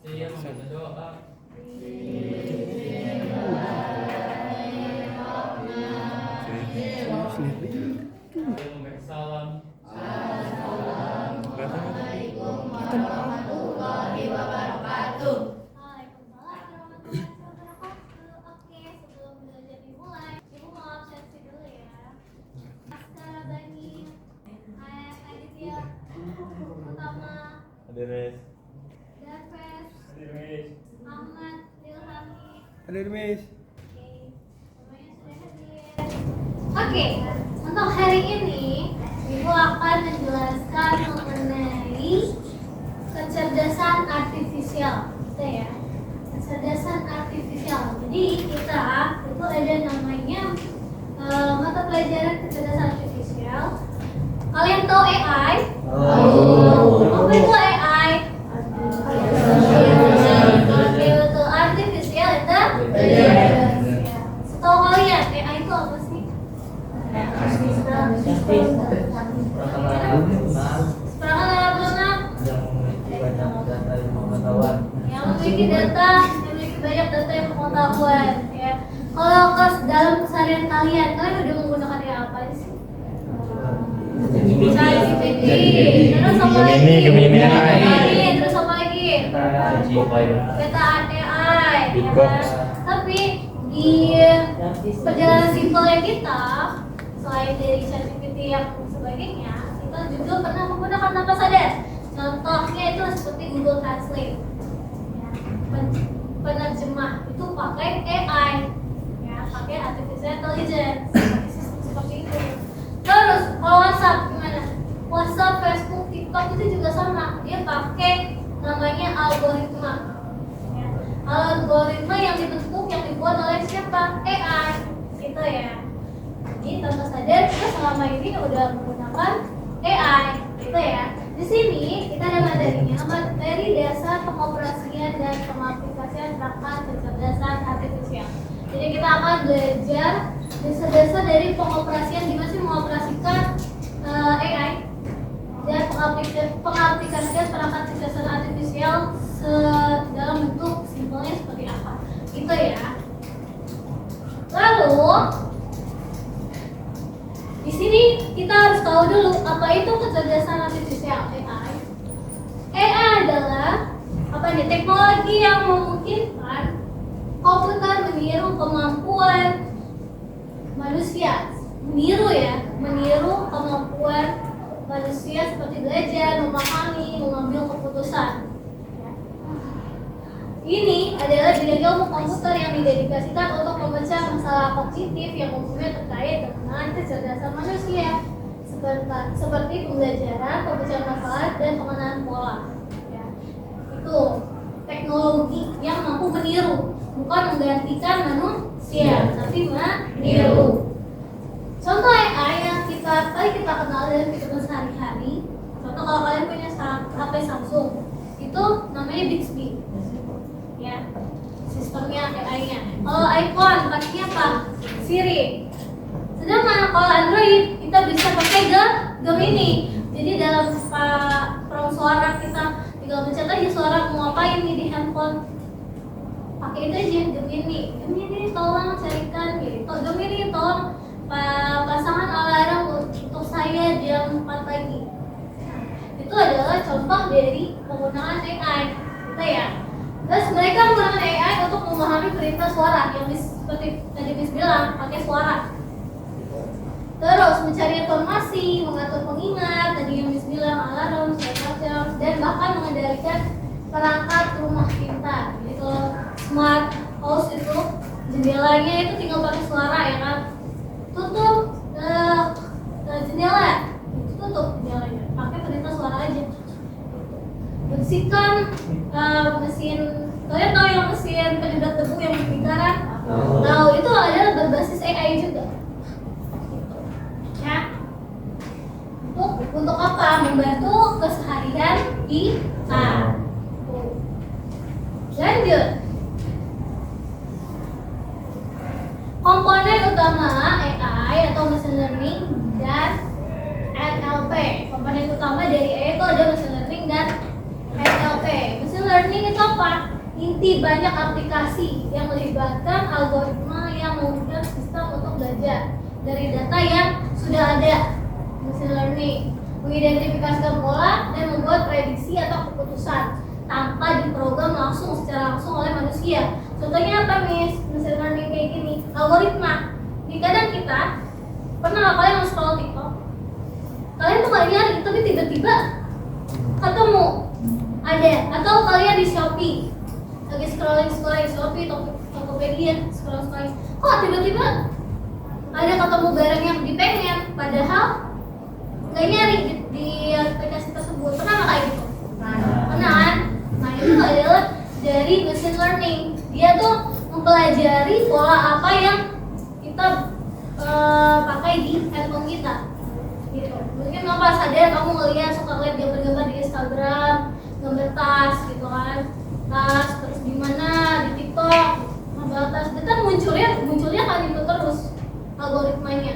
Saya meminta doa. Saya memberi salam. Assalamualaikum warahmatullahi wabarakatuh. Waalaikumsalam warahmatullahi wabarakatuh. Oke, sebelum belajar dimulai, ibu mau absensi dulu ya. Askara Bani, Aditya, Utama, Adires. Darves, Adires. Ahmad, Ilhami. Hadir Miss. Oke, semuanya sudah hadir. Oke, untuk hari ini ibu akan menjelaskan mengenai kecerdasan artifisial, gitu ya. Kecerdasan artifisial. Jadi kita itu ada namanya mata pelajaran kecerdasan artifisial. Kalian tahu AI? Apa itu AI? Oke, betul. Artificial intelligence. Setahu kalian AI itu apa sih? Perangkat alat lunak yang memiliki data, memiliki banyak data yang pengetahuan, ya. Kalau dalam keseharian kalian udah menggunakan apa sih? ChatGPT. Terus apa lagi? Gemini Terus apa lagi? Beta AI. Ya kan? Tapi di perjalanan simpelnya kita, selain dari ChatGPT yang sebagainya, kita juga pernah menggunakan apa saja. Contohnya itu seperti Google Translate, ya. Penerjemah itu pakai AI, ya, pakai artificial intelligence, pakai sistem seperti itu. Terus kalau WhatsApp gimana? WhatsApp, Facebook, TikTok itu juga sama, dia pakai namanya algoritma, ya. Algoritma yang dibentuk, yang dibuat oleh siapa? AI, gitu ya. Jadi tanpa sadar kita selama ini udah menggunakan AI, gitu ya. Di sini kita ada materinya, materi dasar pengoperasian dan pengaplikasian perangkat kecerdasan artifisial. Jadi kita akan belajar dasar-dasar dari pengoperasian, gimana sih mengoperasikan AI dan pengaplikasian perangkat kecerdasan artifisial dalam bentuk simpelnya seperti apa, gitu ya. Lalu di sini kita harus tahu dulu apa itu kecerdasan artifisial AI. AI adalah apa nih? Teknologi yang memungkinkan komputer meniru kemampuan manusia, meniru kemampuan manusia seperti belajar, memahami, mengambil keputusan. Ini adalah bidang ilmu komputer yang didedikasikan untuk memecah masalah kognitif yang umumnya terkait dengan kecerdasan manusia, seperti pembelajaran, pemecahan masalah, dan pengenalan pola. Ya. Itu teknologi yang mampu meniru, bukan menggantikan manusia, tapi meniru. Contoh AI yang kita kenal dalam kehidupan sehari-hari. Contoh kalau kalian punya HP Samsung, itu namanya Bixby. Ya, sistemnya AI-nya. Kalau iPhone pastinya apa? Siri. Sedangkan kalau Android kita bisa pakai Gemini. Jadi dalam prompt suara kita tinggal mencet aja suara mau ngapain nih di handphone. Pakai itu aja Gemini tolong carikan gitu. Gemini tolong pasangan alarm untuk saya jam 4 pagi. Itu adalah contoh dari penggunaan AI, gitu ya. Terus mereka menggunakan AI untuk memahami perintah suara yang seperti tadi Miss bilang, pakai suara. Terus mencari informasi, mengatur pengingat, tadi yang Miss bilang alarm, segala macam, dan bahkan mengendalikan perangkat rumah pintar. Jadi kalau smart house itu jendelanya itu tinggal pakai suara, ya kan? Tutup jendela, tutup jendelanya, pakai perintah suara aja. Bersihkan mesin, kalian tahu yang mesin penyedot debu yang di lingkaran? Tahu, itu adalah berbasis AI juga. Ya. Untuk apa? Membantu keseharian kita. Lanjut. Komponen utama AI atau machine learning dan NLP. Komponen utama dari AI itu ada machine learning dan NLP. Machine learning itu apa? Inti banyak aplikasi yang melibatkan algoritma yang memudahkan sistem untuk belajar dari data yang sudah ada. Machine learning mengidentifikasikan pola dan membuat prediksi atau keputusan tanpa diprogram secara langsung oleh manusia. Contohnya apa, Miss? Machine learning kayak gini, algoritma. Di kadang kita pernah nggak kalian nge-scroll TikTok? Kalian tuh nggak nyari, tapi tiba-tiba ketemu ada, atau kalian di Shopee lagi scrolling Shopee, Tokopedia, scrolling, kok tiba-tiba ada ketemu barang yang dipengen, padahal nggak nyari di aplikasi tersebut. Pernah nggak kayak gitu? Pernah kan? Nah itu adalah dari machine learning. Dia tuh mempelajari pola apa yang kita pakai di handphone kita. Gitu. Mungkin kamu pas sadar kamu suka ngeliat gambar-gambar di Instagram, gambar tas gitu kan, tas terus di mana di TikTok, gambar tas, itu munculnya kan itu terus algoritmanya,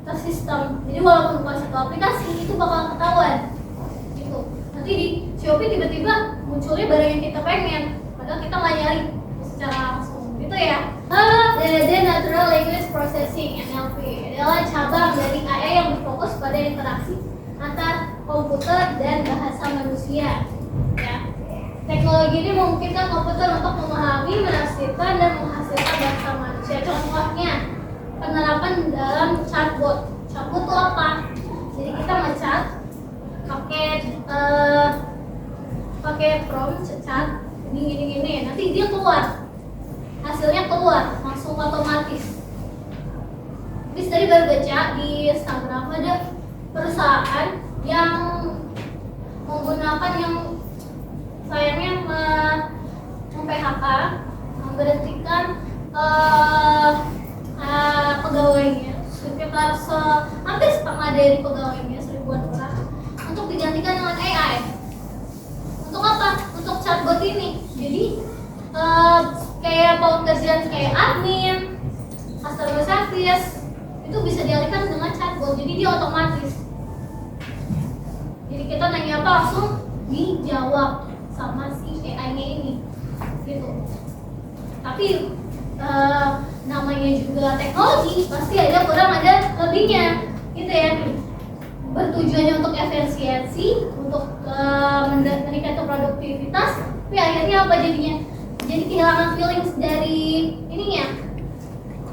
tersistem. Jadi walaupun bukan satu aplikasi itu bakal ketahuan. Gitu. Nanti di Shopee tiba-tiba munculnya barang yang kita pengen, padahal kita nggak nyari secara langsung. Gitu ya. Jadi Natural Language Processing (NLP) adalah cabang dari AI yang berfokus pada interaksi antar komputer dan bahasa manusia. Ya. Teknologi ini memungkinkan komputer untuk memahami, menafsirkan, dan menghasilkan bahasa manusia. Contohnya penerapan dalam chatbot. Chatbot itu apa? Jadi kita nge-chat pakai prompt chat gini, nanti dia hasilnya keluar langsung otomatis. Bis tadi baru baca di Instagram ada perusahaan yang menggunakan yang sayangnya mem-PHK, memberhentikan pegawainya sekitar hampir setengah dari pegawainya, 1000-an orang, untuk digantikan dengan AI. Untuk apa? Untuk chatbot ini. Jadi kayak pekerjaan kayak admin, customer service itu bisa dialihkan dengan chatbot. Jadi dia otomatis. Jadi kita nanya apa langsung dijawab sama si AI-nya ini. Gitu. Tapi namanya juga teknologi, pasti ada kurang ada lebihnya, gitu ya. Bertujuannya untuk efisiensi, untuk meningkatkan produktivitas, tapi akhirnya apa jadinya? Jadi kehilangan feelings dari ininya.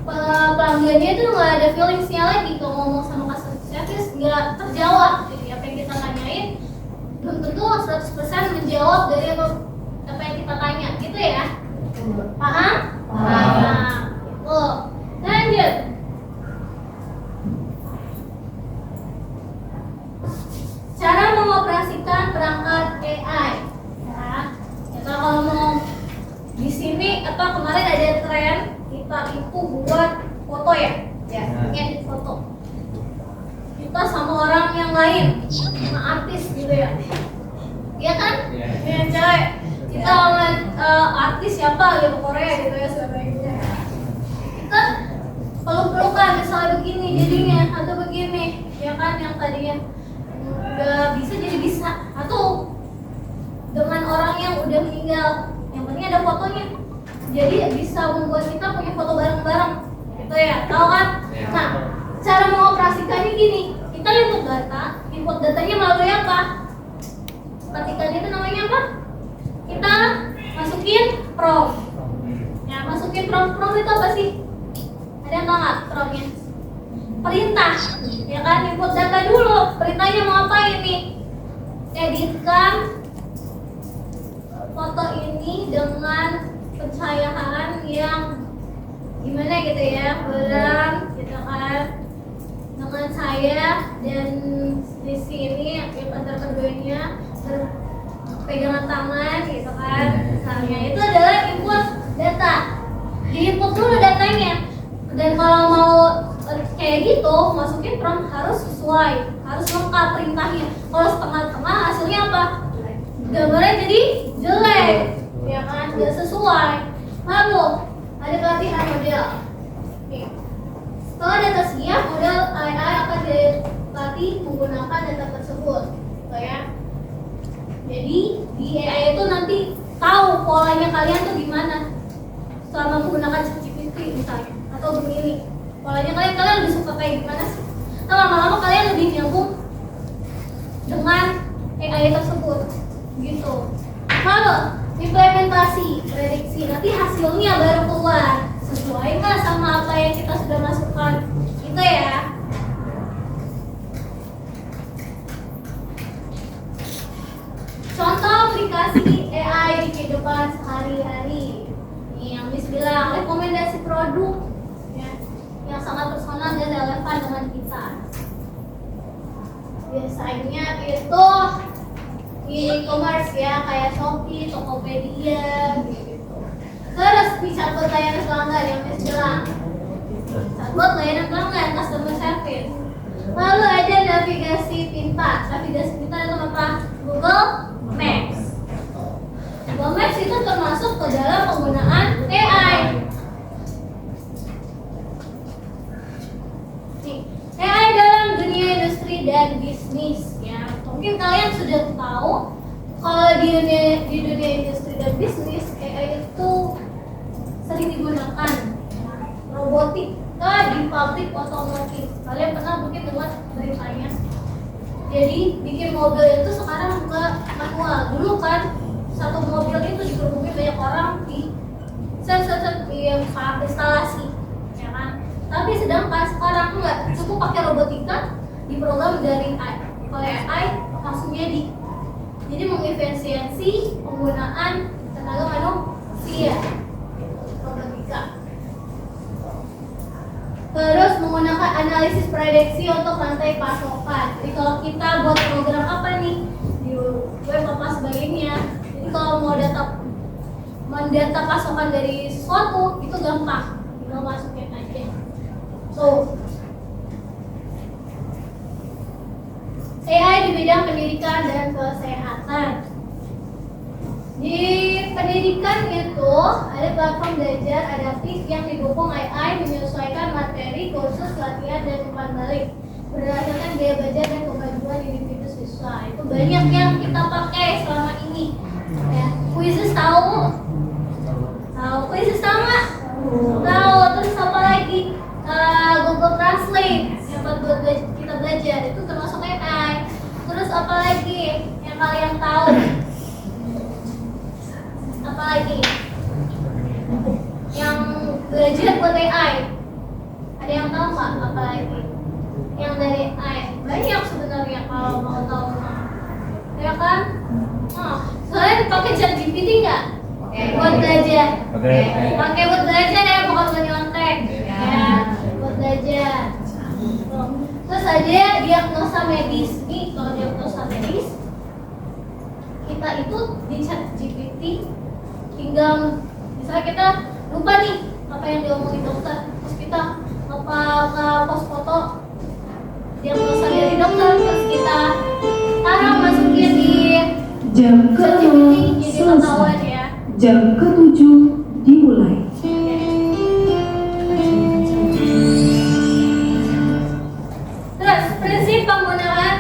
Pelanggannya itu nggak ada feelingsnya lagi. Kalau ngomong sama customer service nggak terjawab. Jadi apa yang kita tanyain belum tentu 100% menjawab dari apa yang kita tanya, gitu ya. Paham? Nah, lanjut. Cara mengoperasikan perangkat AI. Ya, kalau mau di sini atau kemarin ada tren kita itu buat foto ya, ngedit foto. Kita sama orang yang lain, sama artis gitu ya. Iya kan? Yang cewek. Kita sama artis siapa gitu, Korea gitu ya sebagainya. Kita peluk-pelukan misalnya begini jadinya atau begini, ya kan, yang tadinya nggak bisa jadi bisa, atau dengan orang yang udah meninggal, yang penting ada fotonya, jadi bisa membuat kita punya foto bareng-bareng, gitu ya, tahu kan? Nah, cara mengoperasikannya gini, kita input datanya melalui apa? Ketikan itu namanya apa? Kita masukin prompt. Ya, masukin prompt itu apa sih? Ada yang tahu nggak promptnya? Perintah, ya kan? Input data dulu, perintahnya mau apa ini? Editkan foto ini dengan pencahayaan yang gimana gitu ya, berang gitu kan, dengan saya dan di sini yang antara keduanya berpegangan tangan gitu kan, misalnya. Itu adalah input data. Di input dulu datanya, dan kalau mau kayak gitu masukin prompt harus sesuai, harus lengkap perintahnya. Kalau setengah-setengah hasilnya apa? Gambarnya jadi jelek, ya kan, nggak sesuai. Lalu ada pelatihan model. Nih, setelah data siap, model AI akan dilatih menggunakan data tersebut, gitu ya. Jadi di AI itu nanti tahu polanya kalian tuh gimana selama menggunakan ChatGPT misalnya atau Gemini. Polanya kalian lebih suka kayak gimana sih? Nah, lama-lama kalian lebih nyambung dengan AI tersebut gitu. Lalu implementasi prediksi, nanti hasilnya baru keluar sesuai nggak sama apa yang kita sudah masukkan gitu ya. Contoh aplikasi AI di kehidupan sehari-hari. Ini yang Miss bilang rekomendasi produk ya, yang sangat personal dan relevan dengan kita. Biasanya itu di e-commerce ya, kayak Shopee, Tokopedia gitu. Terus di chatbot layanan pelanggan yang Miss bilang, chatbot layanan pelanggan, customer service. Lalu ada navigasi pintar. Navigasi pintar itu apa? Google Maps. Google Maps itu termasuk ke dalam penggunaan AI. Nih, AI dalam dunia industri dan bisnis ya. Mungkin kalian sudah tahu kalau di dunia industri dan bisnis AI itu sering digunakan robotika di pabrik otomotif. Kalian pernah mungkin dengar beritanya. Jadi bikin mobil itu sekarang nggak manual. Dulu kan satu mobil itu dikerumunin banyak orang di instalasi, ya kan? Tapi sedangkan sekarang nggak, cukup pakai robotika, diprogram dari AI. Oleh AI langsung jadi mengefisiensi penggunaan tenaga manusia robotika. Terus menggunakan analisis prediksi untuk rantai pasokan. Jadi kalau kita buat program apa nih di web apa sebagainya, jadi kalau mau mendata pasokan dari sesuatu itu gampang, tinggal masukin aja. So AI di bidang pendidikan dan kesehatan. Di pendidikan itu ada platform belajar adaptif yang didukung AI menyesuaikan materi, kursus, latihan, dan umpan balik berdasarkan gaya belajar dan kemajuan individu siswa. Itu banyak yang kita pakai selama ini. Ya, Quizzes tahu? Tahu Quizzes sama? Tahu. Terus apa lagi? Google Translate yang buat kita belajar itu termasuk AI. Terus apa lagi yang kalian tahu? Apalagi yang belajar buat AI, ada yang tahu nggak apalagi yang dari AI? Banyak sebenarnya kalau mau tahu, ya kan? Soalnya pakai ChatGPT nggak? Buat belajar, pakai buat belajar ya, bukan buat nyontek ya, buat belajar. Terus ada diagnosa medis nih, kalau diagnosa medis kita itu di ChatGPT tinggal misalnya kita lupa nih apa yang diomongin dokter, terus kita post foto diagnosa dari dokter, terus kita taruh masukin di jam ChatGPT jadi selesai. ketahuan ya. Jam ke-7 dimulai. Terus prinsip penggunaan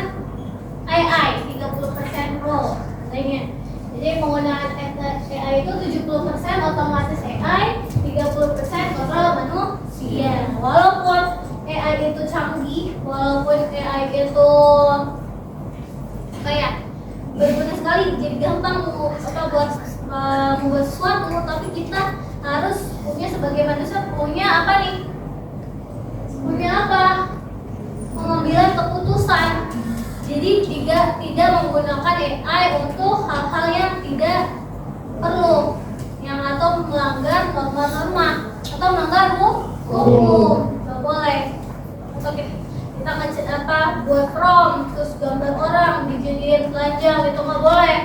AI 30% role lainnya. Jadi penggunaan AI itu 70% otomatis AI, 30% kontrol manusia. Walaupun AI itu canggih, walaupun AI itu kayak berguna sekali, jadi gampang membuat sesuatu, tapi kita harus punya sebagai manusia punya apa nih? Punya apa? Pengambilan keputusan. Jadi tidak menggunakan AI untuk hal-hal yang tidak perlu, yang atau melanggar norma-norma atau melanggar hukum, nggak boleh. Atau kita buat prompt terus gambar orang dijadiin telanjang, itu nggak boleh.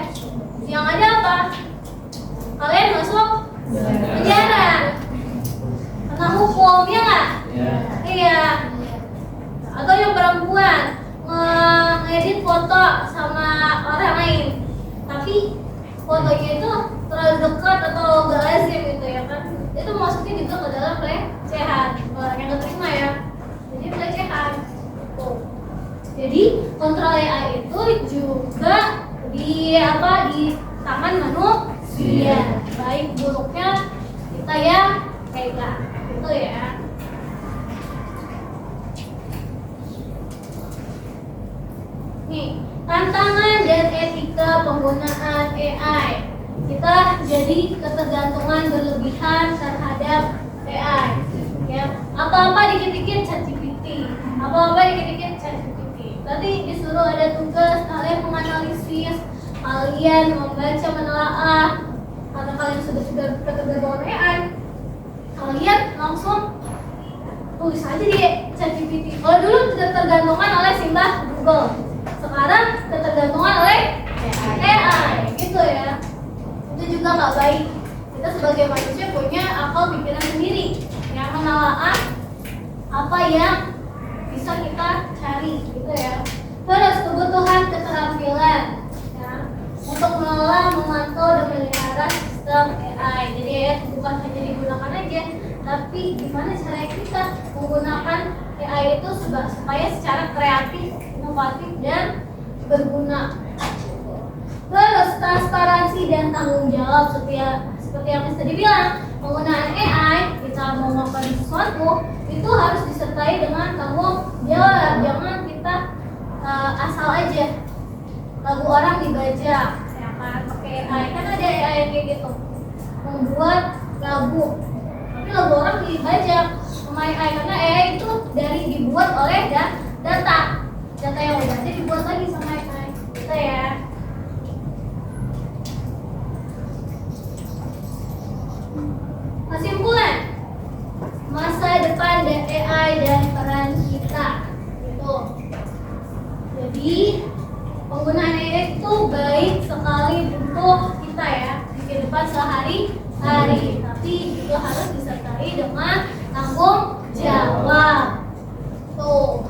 Yang ada apa? Kalian masuk penjara karena hukum, ya nggak? Iya. Atau yang perempuan ngedit foto sama orang lain, tapi fotonya itu terlalu dekat atau gak lazim gitu ya kan, itu masuknya juga ke dalam pelecehan. Orang yang gak terima ya, jadi pelecehan. Jadi kontrol AI itu juga di tangan manusia. Baik buruknya kita yang pegang. Gitu ya. Nih, tantangan dan etika penggunaan AI. Kita jadi ketergantungan berlebihan terhadap AI. Ya, apa-apa dikit-dikit ChatGPT. Apa-apa dikit-dikit ChatGPT. Tadi disuruh ada tugas kalian menganalisis, kalian membaca, menelaah. Karena kalian sudah ketergantungan AI, kalian langsung tulis aja di ChatGPT. Kalau dulu ketergantungan oleh simbah Google, sekarang ketergantungan oleh AI, gitu ya. Itu juga nggak baik. Kita sebagai manusia punya akal pikiran sendiri yang menelaah apa yang bisa kita cari, gitu ya. Terus kebutuhan keterampilan ya, untuk mengelola, memantau, dan memelihara sistem AI. Jadi ya bukan hanya digunakan aja, tapi gimana cara kita menggunakan AI itu supaya secara kreatif, inovatif, dan berguna. Terus transparansi dan tanggung jawab seperti yang tadi bilang, penggunaan AI kita mau melakukan sesuatu itu harus disertai dengan tanggung jawab. Jangan kita asal aja lagu orang dibajak, ya kan, pakai AI. Kan ada AI yang kayak gitu, membuat lagu, tapi lagu orang dibajak sama AI karena AI itu dibuat oleh data yang udah ada dibuat lagi sama AI, gitu ya. Kesimpulan, masa depan AI dan peran kita gitu. Jadi penggunaan AI itu baik sekali untuk kita ya di kehidupan sehari-hari, tapi juga harus disertai dengan tanggung jawab. Tuh,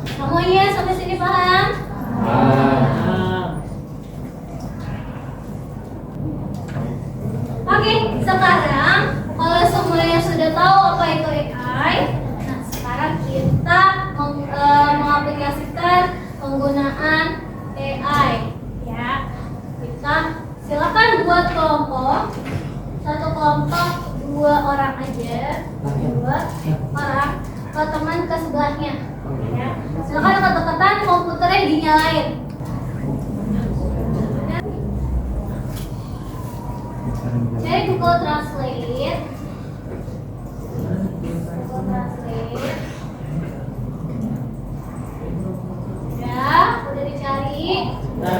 semuanya sampai sini paham? Oke, sekarang kalau semuanya sudah tahu apa itu AI, nah sekarang kita mengaplikasikan penggunaan AI ya. Kita silakan buat kelompok, satu kelompok 2 orang aja, 2 orang ke teman ke sebelahnya ya. Silakan dekat-dekatan, komputernya dinyalain. Cari Google Translate. Ya, udah dicari. Ya.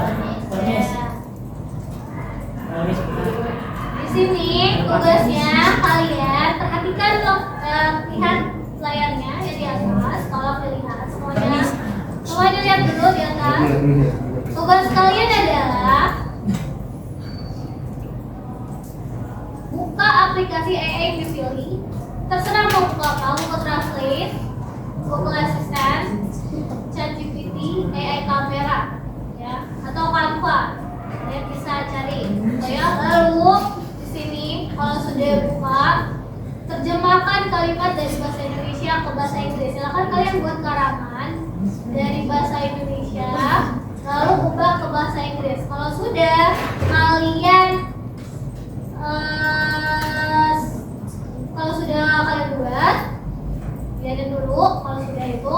Di sini tugasnya kalian perhatikan loh, lihat layarnya ya di atas. Kalau melihat semuanya lihat dulu di atas. Tugas kalian adalah buka aplikasi AI yang dipilih. Terserah mau buka apa, Google Translate, Google Assistant, ChatGPT, AI Camera, ya, atau Canva. Kalian bisa cari, ya. Lalu di sini kalau sudah buka, terjemahkan kalimat dari bahasa Indonesia ke bahasa Inggris. Silakan kalian buat karangan dari bahasa Indonesia, lalu ubah ke bahasa Inggris. Kalau sudah, kalian buat, lihatin dulu. Kalau sudah itu,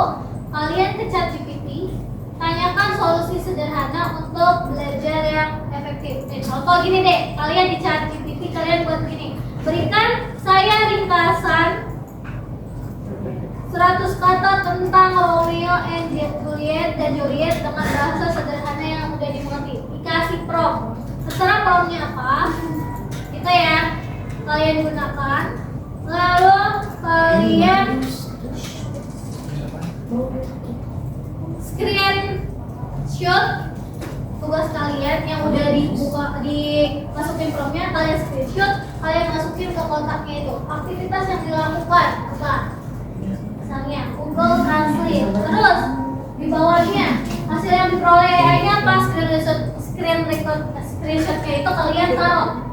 kalian ke ChatGPT, tanyakan solusi sederhana untuk belajar yang efektif. Contoh gini deh, kalian di ChatGPT kalian buat gini, berikan saya ringkasan 100 kata tentang Romeo and Juliet dengan bahasa sederhana yang mudah dimengerti. Dikasih prompt, terserah promptnya apa, kita ya kalian gunakan. Lalu kalian screenshot tugas kalian yang udah dimasukin promptnya, kalian screenshot, kalian masukin ke kontaknya itu. Aktivitas yang dilakukan apa? Misalnya Google Translate. Terus di bawahnya hasil yang diperoleh AI-nya apa? Screenshotnya itu kalian taruh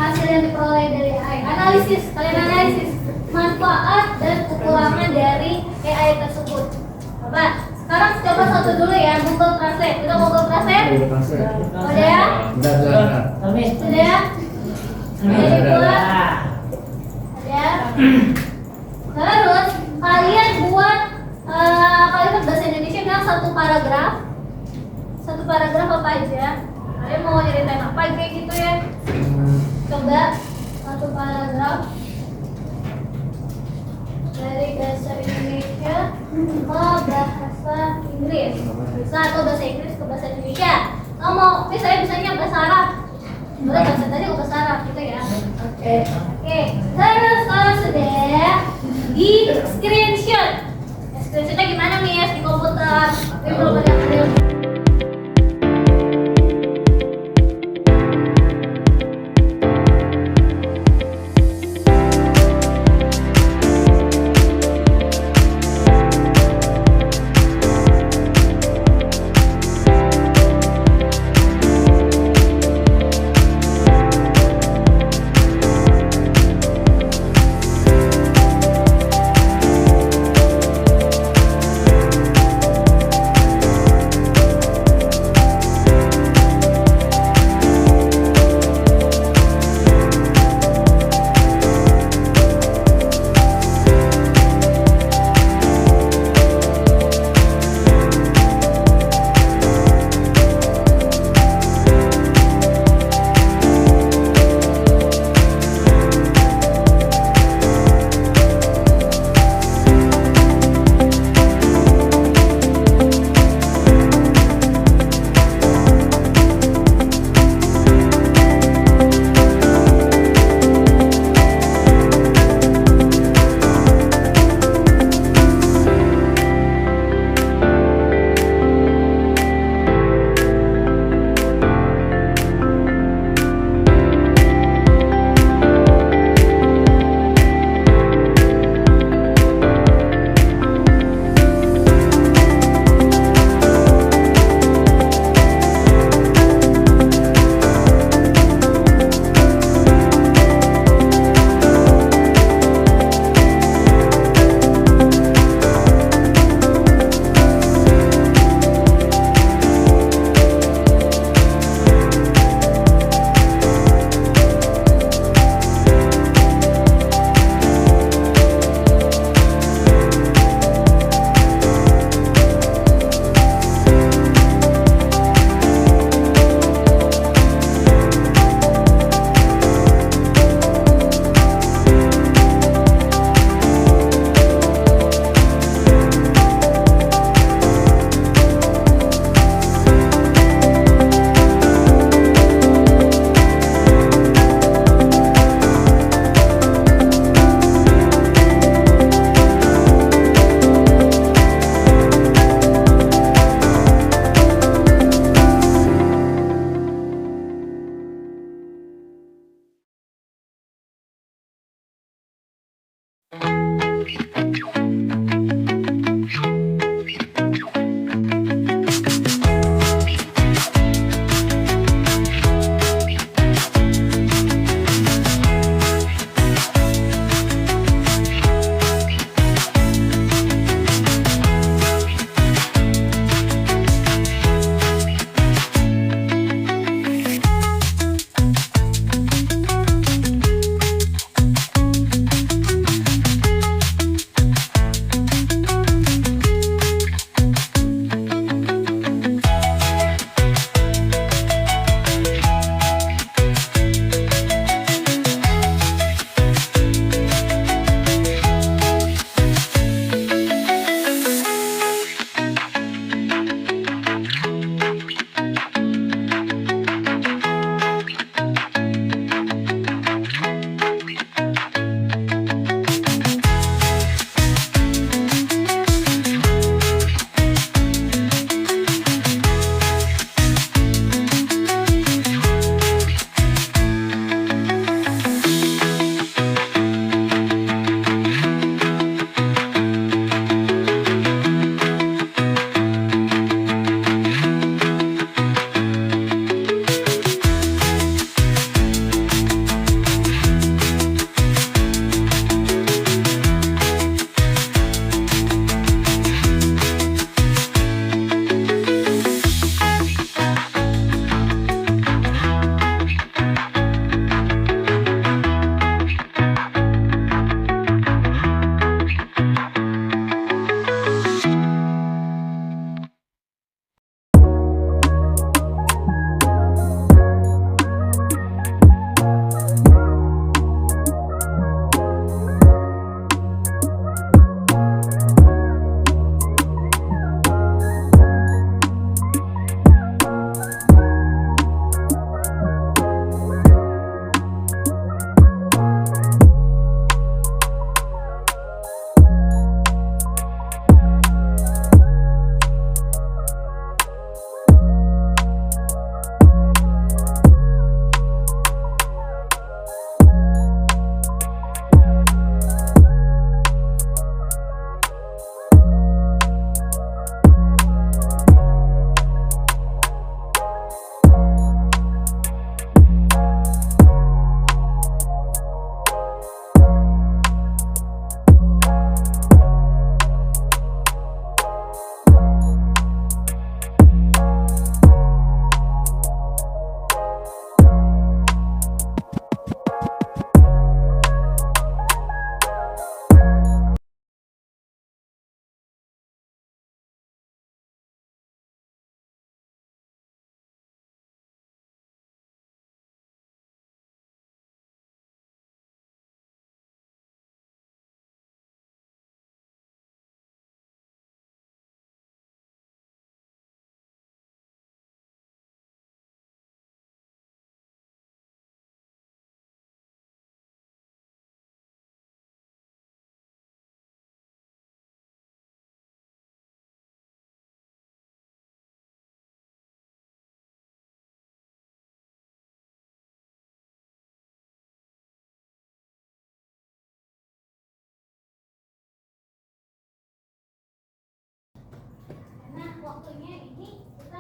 hasil yang diperoleh dari AI. Analisis, kalian analisis manfaat dan kekurangan dari AI tersebut. Coba Sekarang coba satu dulu ya, Google Translate. Udah Google Translate? Udah ya? Udah ya? Udah dibuat? Udah ya? Terus kalian buat kalimat bahasa Indonesia bilang satu paragraf apa aja? Kalian mau nyeritain apa kayak gitu ya? Coba satu paragraf dari bahasa Indonesia ke bahasa Inggris. Bisa atau bahasa Inggris ke bahasa Indonesia. Kalau mau misalnya bahasa Arab, boleh bahasa tadi ke bahasa Arab gitu ya. Oke. Terus kalau sudah di screenshot. Screenshotnya gimana nih di komputer? Tapi belum ada video.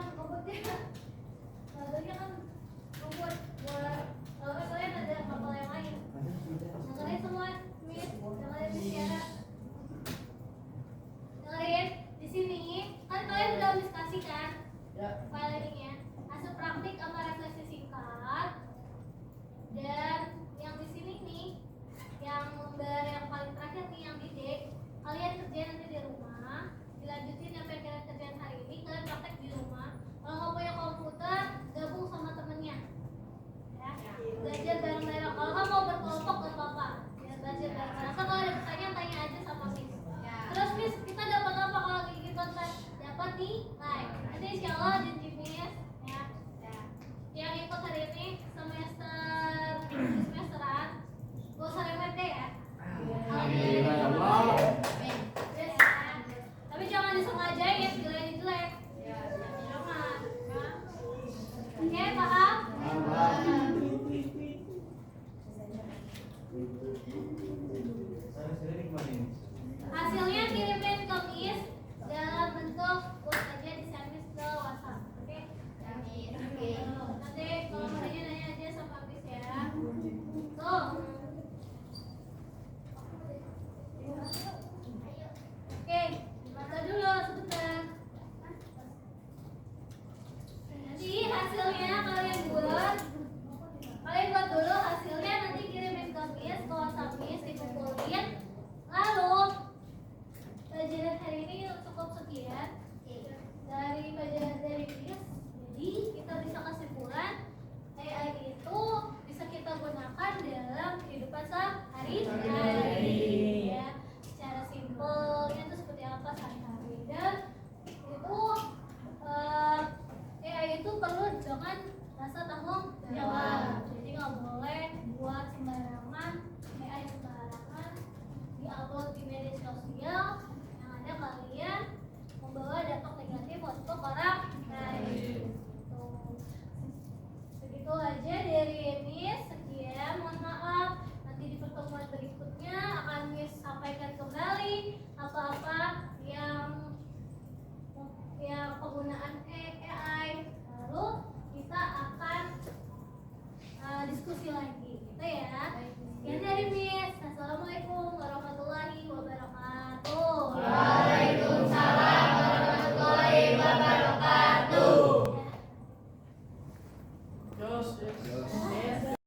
kan robotnya modelnya kan robot buat kalau kalian ada kapal yang lain. Nah, kalian semua Miss, kalian bicara. Dengerin di sini kan kalian udah Miss kasih kan file ininya, hasil praktik sama refleksi singkat. Dan yang di sini nih, yang lembar yang paling terakhir nih yang ide, kalian kerjain nanti di rumah, dilanjutin apa yang kalian kerjain hari ini, kalian praktek di rumah. Kalau nggak punya komputer, gabung sama temennya, ya. Belajar bareng-bareng. Kalau nggak mau berkelompok nggak apa-apa, ya belajar bareng-bareng. Kalau ada pertanyaan tanya aja sama Miss. Terus Miss, kita dapat apa kalau gigi konten? Dapat nilai. Nanti insya Allah janji Miss, ya. Yang ikut hari ini semesteran, gak usah remet deh ya. Amin ya Allah. Yes, ya. Tapi jangan disengajain, jelek-jelek. Jangan. Ya. Oke, paham? Sana sendiri kemana ini? Hasilnya kirimin ke Miss dalam bentuk voice aja di SMS ke WhatsApp. Oke? Nanti kalau mau nanya aja sama Miss ya. Tuh. Oke, baca dulu sebentar. Nanti hasilnya kalian buat dulu hasilnya, nanti kirimin ke Miss, ke WhatsApp Miss, dikumpulin. Lalu pelajaran hari ini cukup sekian dari pelajaran dari Miss. Jadi kita bisa kesimpulan AI itu bisa kita gunakan dalam kehidupan sehari-hari, ya. Secara simpelnya itu seperti apa sehari-hari, dan itu AI itu perlu dengan rasa tanggung jawab. Jadi nggak boleh buat sembarangan AI sembarangan diupload di media sosial yang ada kalian membawa dampak negatif untuk orang lain. Segitu aja dari Miss. Sekian, mohon maaf. Nanti di pertemuan berikutnya akan Miss sampaikan kembali apa-apa yang penggunaan AI. Lalu kita akan diskusi lagi, gitu ya. Sekian dari Miss. Assalamualaikum